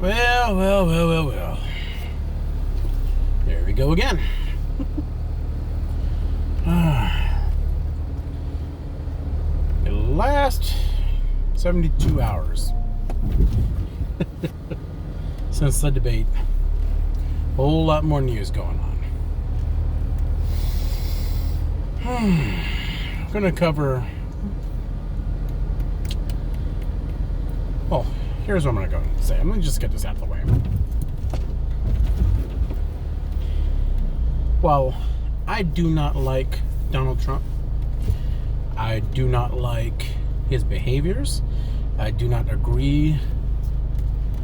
Well. There we go again. The last 72 hours since the debate. A whole lot more news going on. I'm going to cover... Well, here's what I'm going to go and say. Let me just get this out of the way. While I do not like Donald Trump, I do not like his behaviors, I do not agree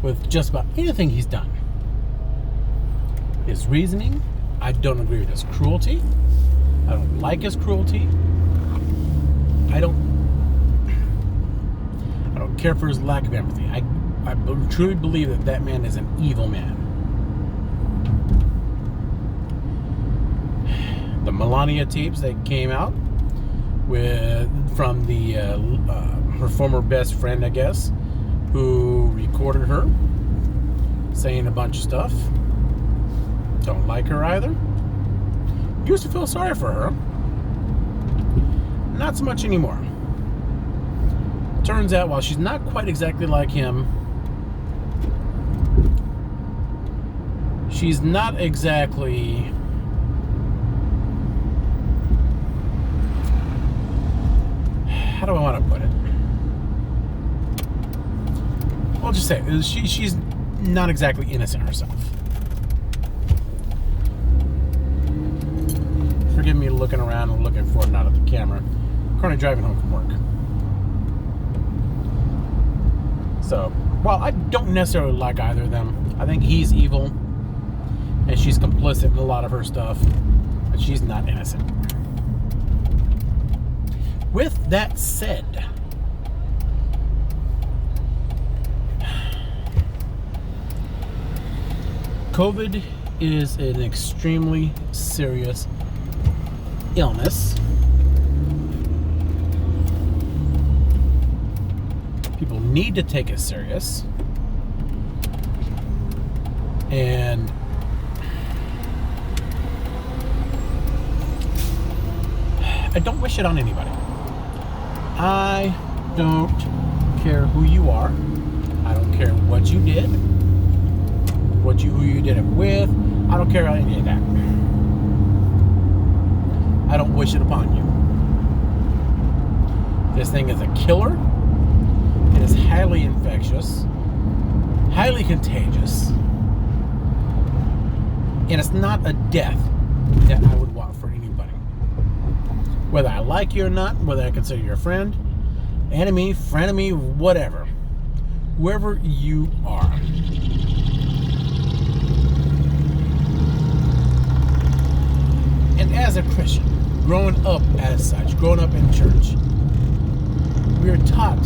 with just about anything he's done. His reasoning, I don't agree with his cruelty. I don't like his cruelty. I don't care for his lack of empathy. I truly believe that that man is an evil man. The Melania tapes that came out from her former best friend, I guess, who recorded her saying a bunch of stuff. Don't like her either. Used to feel sorry for her. Not so much anymore. Turns out, while she's not quite exactly like him, she's not exactly... How do I want to put it? I'll just say, she's not exactly innocent herself. Forgive me looking around and looking forward, not at the camera. I'm currently driving home from work. So, while I don't necessarily like either of them, I think he's evil, and she's complicit in a lot of her stuff, but she's not innocent. With that said, COVID is an extremely serious illness. People need to take it serious. And I don't wish it on anybody. I don't care who you are. I don't care what you did, who you did it with. I don't care about any of that. I don't wish it upon you. This thing is a killer. It is highly infectious, highly contagious, and it's not a death that I would want for anybody. Whether I like you or not, whether I consider you a friend, enemy, frenemy, whatever. Whoever you are. And as a Christian, growing up as such, growing up in church, we are taught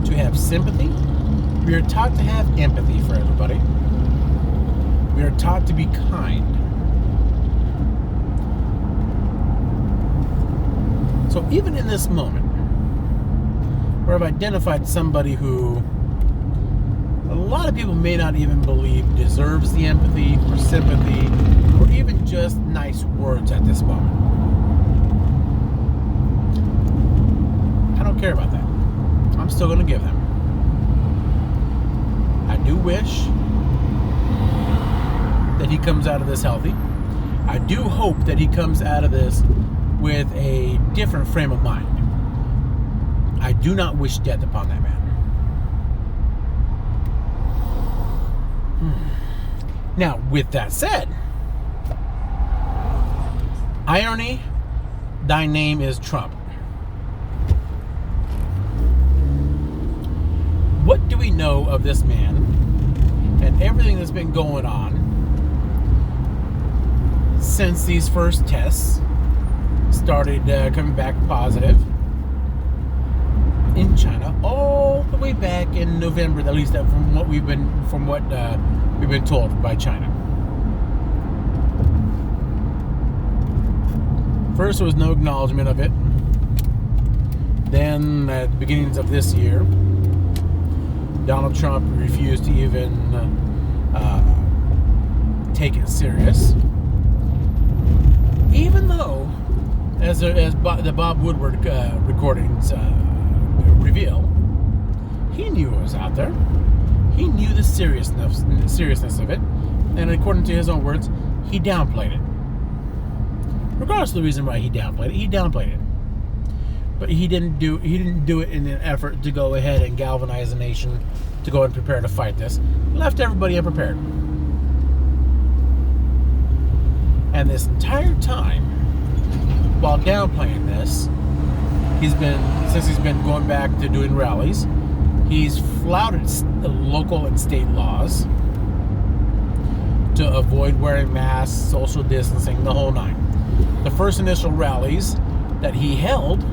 to have sympathy. We are taught to have empathy for everybody. We are taught to be kind. So even in this moment, where I've identified somebody who a lot of people may not even believe deserves the empathy or sympathy or even just nice words at this moment, I don't care about that. I'm still going to give them. I do wish that he comes out of this healthy. I do hope that he comes out of this with a different frame of mind. I do not wish death upon that man. Now, with that said, irony, thy name is Trump. What do we know of this man and everything that's been going on since these first tests started coming back positive in China, all the way back in November, at least from what we've been told by China. First, there was no acknowledgement of it. Then, at the beginnings of this year, Donald Trump refused to even take it serious. Even though, as the Bob Woodward recordings reveal, he knew it was out there. He knew the seriousness of it, and according to his own words, he downplayed it. Regardless of the reason why he downplayed it. But he didn't do it in an effort to go ahead and galvanize the nation to go and prepare to fight this. Left everybody unprepared. And this entire time, while downplaying this, since he's been going back to doing rallies, he's flouted local and state laws to avoid wearing masks, social distancing, the whole nine. The first initial rallies that he held,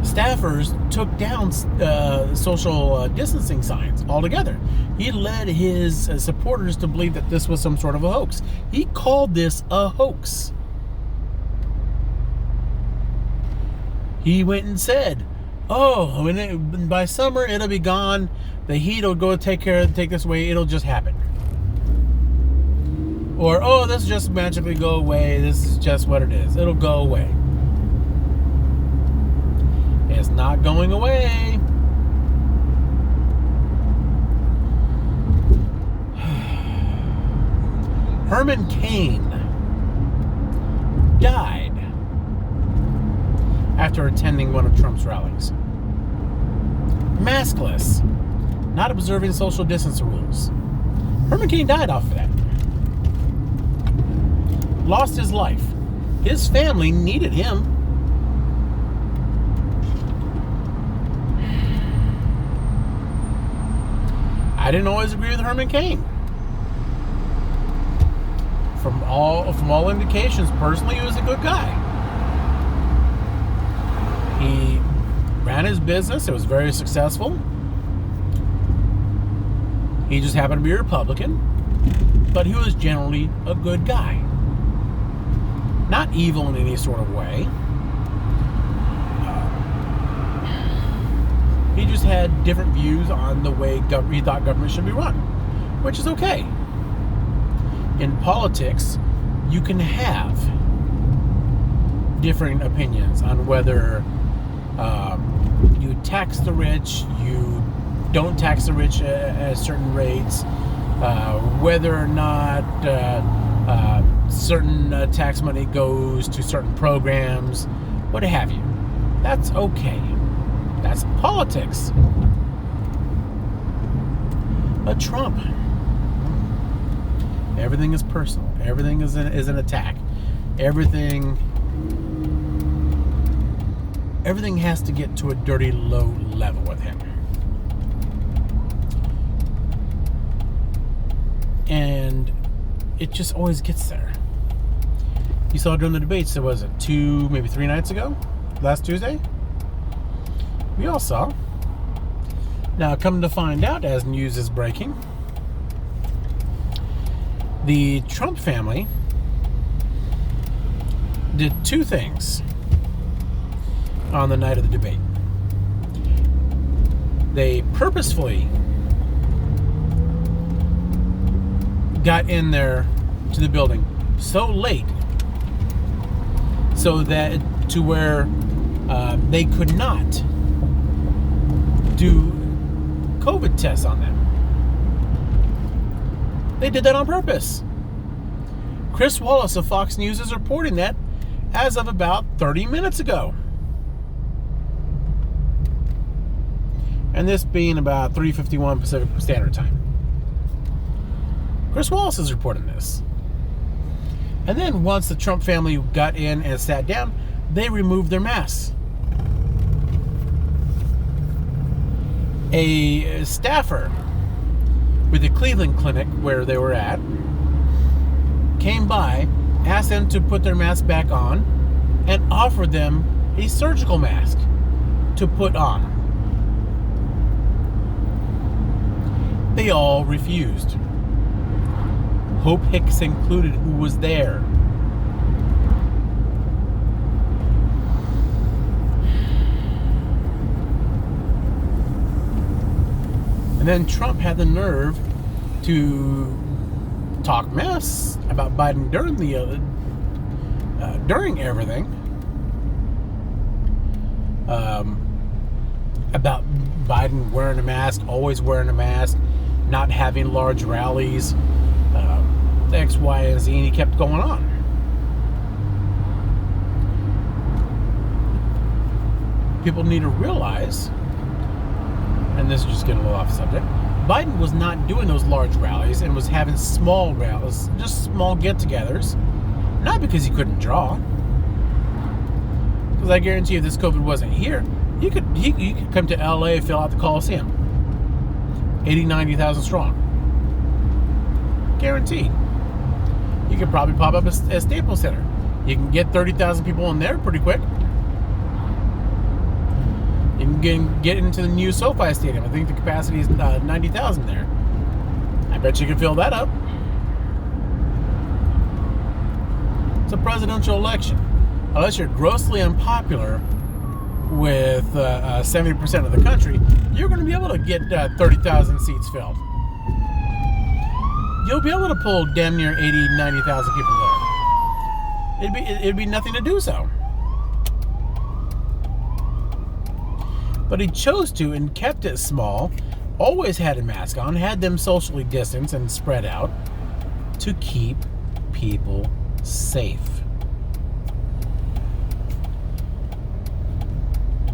staffers took down social distancing signs altogether. He led his supporters to believe that this was some sort of a hoax. He called this a hoax. He went and said, "Oh, by summer it'll be gone. The heat will go take this away. It'll just happen." Or, "Oh, this will just magically go away. This is just what it is. It'll go away." It's not going away. Herman Cain died after attending one of Trump's rallies. Maskless, not observing social distance rules. Herman Cain died off of that. Lost his life. His family needed him. I didn't always agree with Herman Cain. From all indications, personally, he was a good guy. He ran his business. It was very successful. He just happened to be a Republican, but he was generally a good guy. Not evil in any sort of way. He just had different views on the way he thought government should be run, which is okay. In politics, you can have differing opinions on whether you tax the rich, you don't tax the rich at certain rates, whether or not certain tax money goes to certain programs, what have you. That's okay. That's politics. But Trump, everything is personal. Everything is an attack. Everything has to get to a dirty low level with him. And it just always gets there. You saw during the debates, there was 2, maybe 3 nights ago, last Tuesday. We all saw. Now, come to find out, as news is breaking, the Trump family did 2 things on the night of the debate. They purposefully got in there to the building so late so that to where they could not do COVID tests on them. They did that on purpose. Chris Wallace of Fox News is reporting that as of about 30 minutes ago. And this being about 3:51 Pacific Standard Time. Chris Wallace is reporting this. And then once the Trump family got in and sat down, they removed their masks. A staffer with the Cleveland Clinic where they were at came by, asked them to put their mask back on, and offered them a surgical mask to put on. They all refused. Hope Hicks included, who was there. And then Trump had the nerve to talk mess about Biden during everything, about Biden wearing a mask, always wearing a mask, not having large rallies, X, Y, and Z, and he kept going on. People need to realize, and this is just getting a little off subject, Biden was not doing those large rallies and was having small rallies, just small get-togethers, not because he couldn't draw. Because I guarantee you, if this COVID wasn't here, he could come to LA, fill out the Coliseum, 80, 90,000 strong. Guaranteed. You could probably pop up a Staples Center. You can get 30,000 people in there pretty quick. You can get into the new SoFi Stadium. I think the capacity is 90,000 there. I bet you can fill that up. It's a presidential election. Unless you're grossly unpopular with 70% of the country, you're going to be able to get 30,000 seats filled. You'll be able to pull damn near 80, 90,000 people there. It'd be nothing to do so. But he chose to and kept it small, always had a mask on, had them socially distanced and spread out to keep people safe.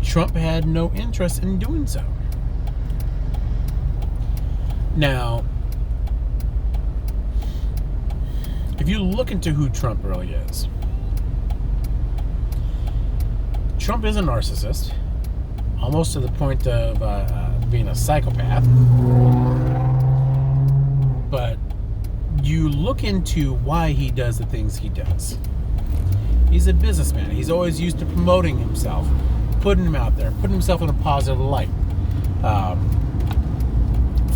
Trump had no interest in doing so. Now, if you look into who Trump really is, Trump is a narcissist, almost to the point of being a psychopath. But you look into why he does the things he does. He's a businessman. He's always used to promoting himself, putting him out there, putting himself in a positive light,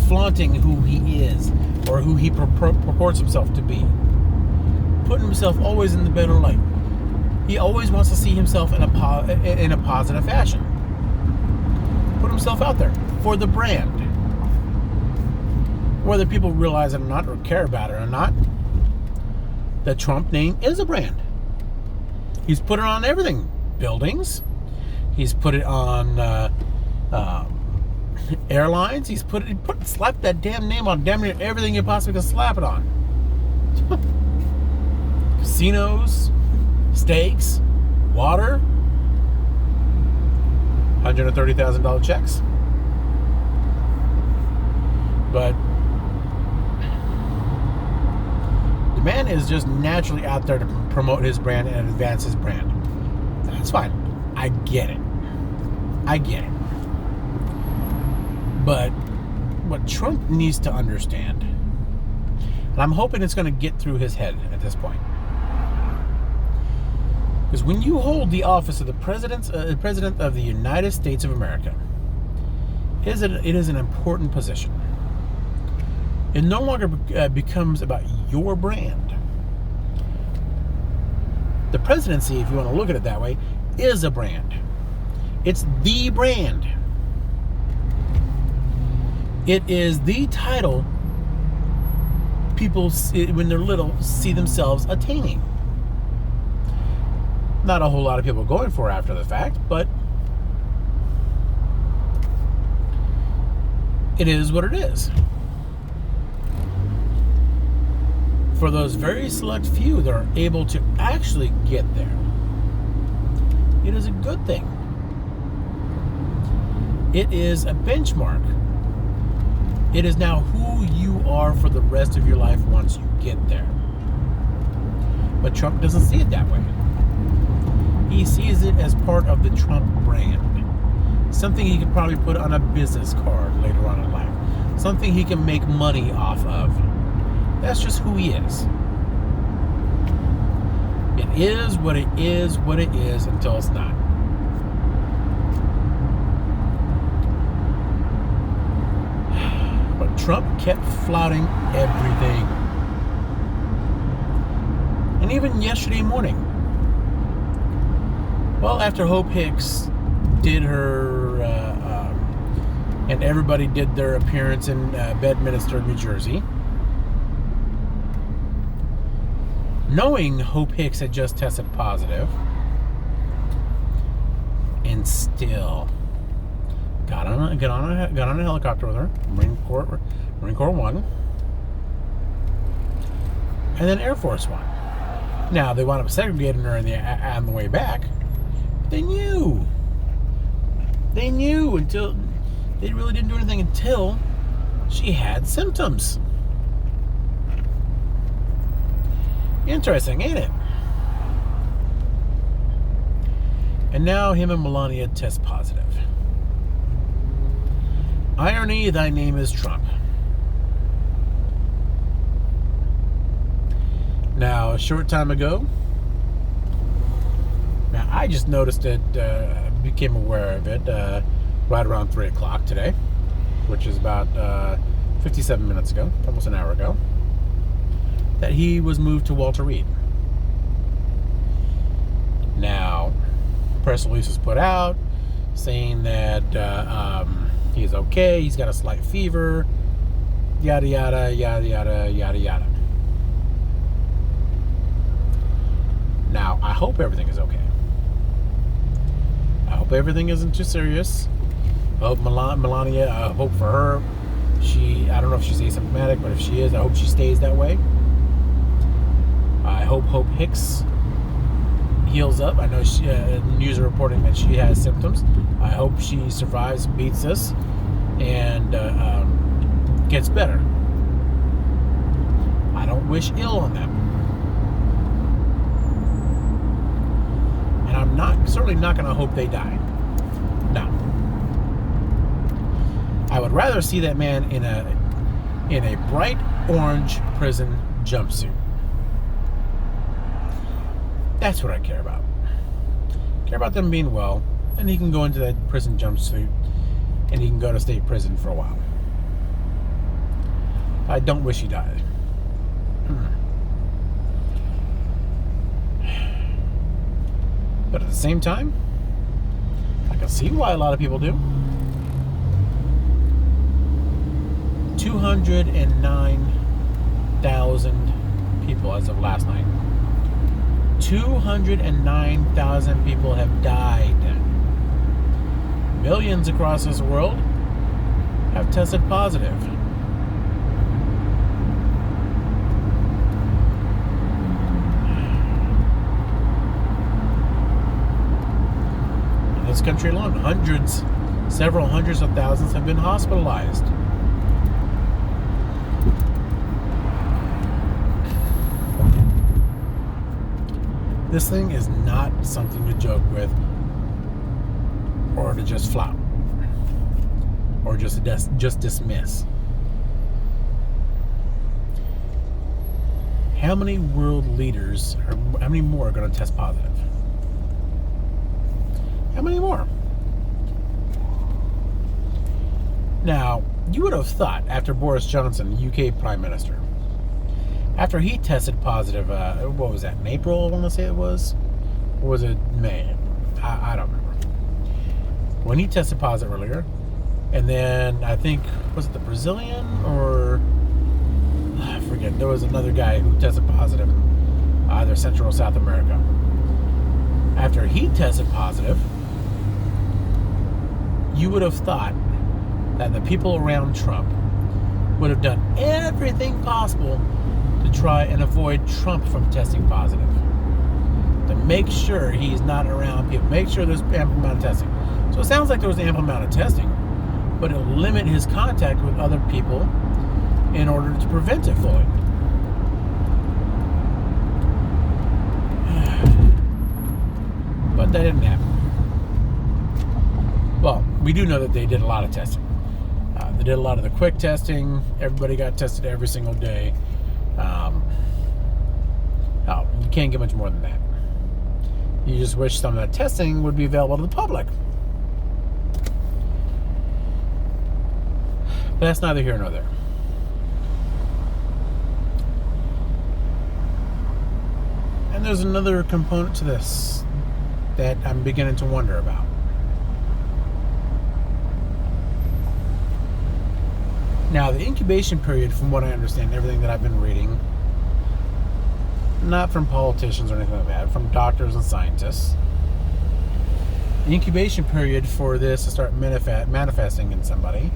flaunting who he is or who he purports himself to be, putting himself always in the better light. He always wants to see himself in a positive fashion. Put himself out there for the brand. Whether people realize it or not, or care about it or not, the Trump name is a brand. He's put it on everything. Buildings. He's put it on airlines. He slapped that damn name on damn near everything you possibly can slap it on. Casinos, steaks, water, $130,000 checks. But the man is just naturally out there to promote his brand and advance his brand. That's fine. I get it. But what Trump needs to understand, and I'm hoping it's going to get through his head at this point, because when you hold the office of the President of the United States of America, it is an important position. It no longer becomes about your brand. The presidency, if you want to look at it that way, is a brand. It's the brand. It is the title people, when they're little, see themselves attaining. Not a whole lot of people going for after the fact, but it is what it is. For those very select few that are able to actually get there, it is a good thing. It is a benchmark. It is now who you are for the rest of your life once you get there. But Trump doesn't see it that way. He sees it as part of the Trump brand. Something he could probably put on a business card later on in life. Something he can make money off of. That's just who he is. It is what it is until it's not. But Trump kept flouting everything. And even yesterday morning, well, after Hope Hicks did her and everybody did their appearance in Bedminster, New Jersey, knowing Hope Hicks had just tested positive, and still got on a helicopter with her, Marine Corps One, and then Air Force One. Now they wound up segregating her on the way back. They knew until they really didn't do anything until she had symptoms. Interesting, ain't it? And now him and Melania test positive. Irony, thy name is Trump. Now, a short time ago, now I just noticed it, became aware of it right around 3 o'clock today, which is about 57 minutes ago, almost an hour ago, that he was moved to Walter Reed. Now, press release was put out saying that he's okay, he's got a slight fever, yada, yada, yada, yada, yada, yada. Now, I hope everything is okay. I hope everything isn't too serious. I hope Melania, I hope for her, I don't know if she's asymptomatic, but if she is, I hope she stays that way. I hope Hope Hicks heals up. I know news are reporting that she has symptoms. I hope she survives, beats this, and gets better. I don't wish ill on them. And I'm certainly not going to hope they die. No. I would rather see that man in a bright orange prison jumpsuit. That's what I care about. I care about them being well, and he can go into that prison jumpsuit, and he can go to state prison for a while. I don't wish he died. But at the same time, I can see why a lot of people do. 209,000 people as of last night. 209,000 people have died. Millions across this world have tested positive. In this country alone, several hundreds of thousands have been hospitalized. This thing is not something to joke with, or to just flout, or just dismiss. How many world leaders, or how many more are going to test positive? How many more? Now, you would have thought after Boris Johnson, UK Prime Minister, after he tested positive, what was that, in April, I want to say it was? Or was it May? I don't remember. When he tested positive earlier, and then I think, was it the Brazilian, or I forget, there was another guy who tested positive in either Central or South America. After he tested positive, you would have thought that the people around Trump would have done everything possible to try and avoid Trump from testing positive, to make sure he's not around people, make sure there's ample amount of testing. So it sounds like there was an ample amount of testing, but it'll limit his contact with other people in order to prevent it fully. But that didn't happen. Well, we do know that they did a lot of testing. They did a lot of the quick testing. Everybody got tested every single day. You can't get much more than that. You just wish some of that testing would be available to the public. But that's neither here nor there. And there's another component to this that I'm beginning to wonder about. Now, the incubation period, from what I understand, everything that I've been reading, not from politicians or anything like that, from doctors and scientists, the incubation period for this to start manifesting in somebody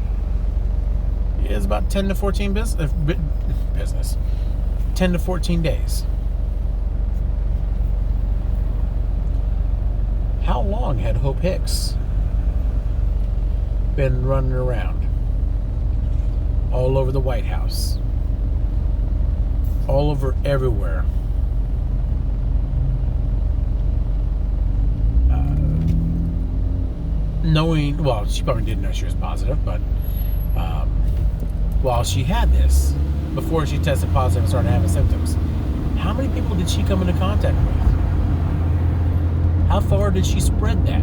is about 10 to 14 business. 10 to 14 days. How long had Hope Hicks been running around all over the White House, all over everywhere, knowing, well, she probably didn't know she was positive, but while she had this, before she tested positive and started having symptoms, how many people did she come into contact with? How far did she spread that?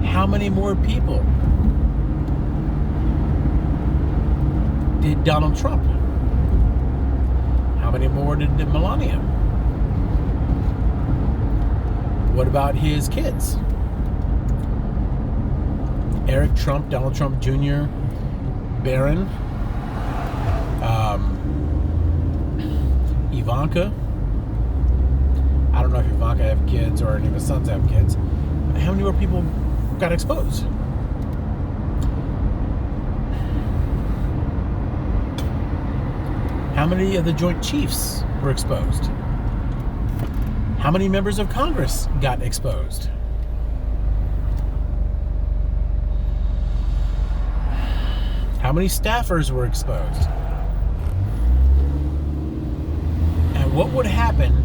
How many more people did Donald Trump? How many more did Melania? What about his kids? Eric Trump, Donald Trump Jr., Barron, Ivanka. I don't know if Ivanka have kids or any of his sons have kids. How many more people got exposed? How many of the Joint Chiefs were exposed? How many members of Congress got exposed? How many staffers were exposed? And what would happen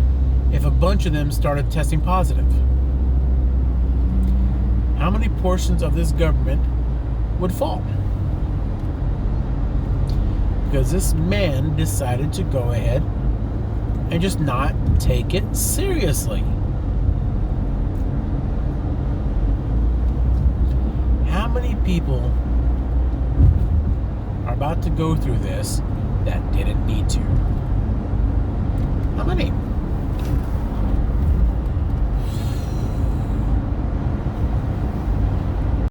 if a bunch of them started testing positive? How many portions of this government would fall? Because this man decided to go ahead and just not take it seriously. How many people are about to go through this that didn't need to? How many?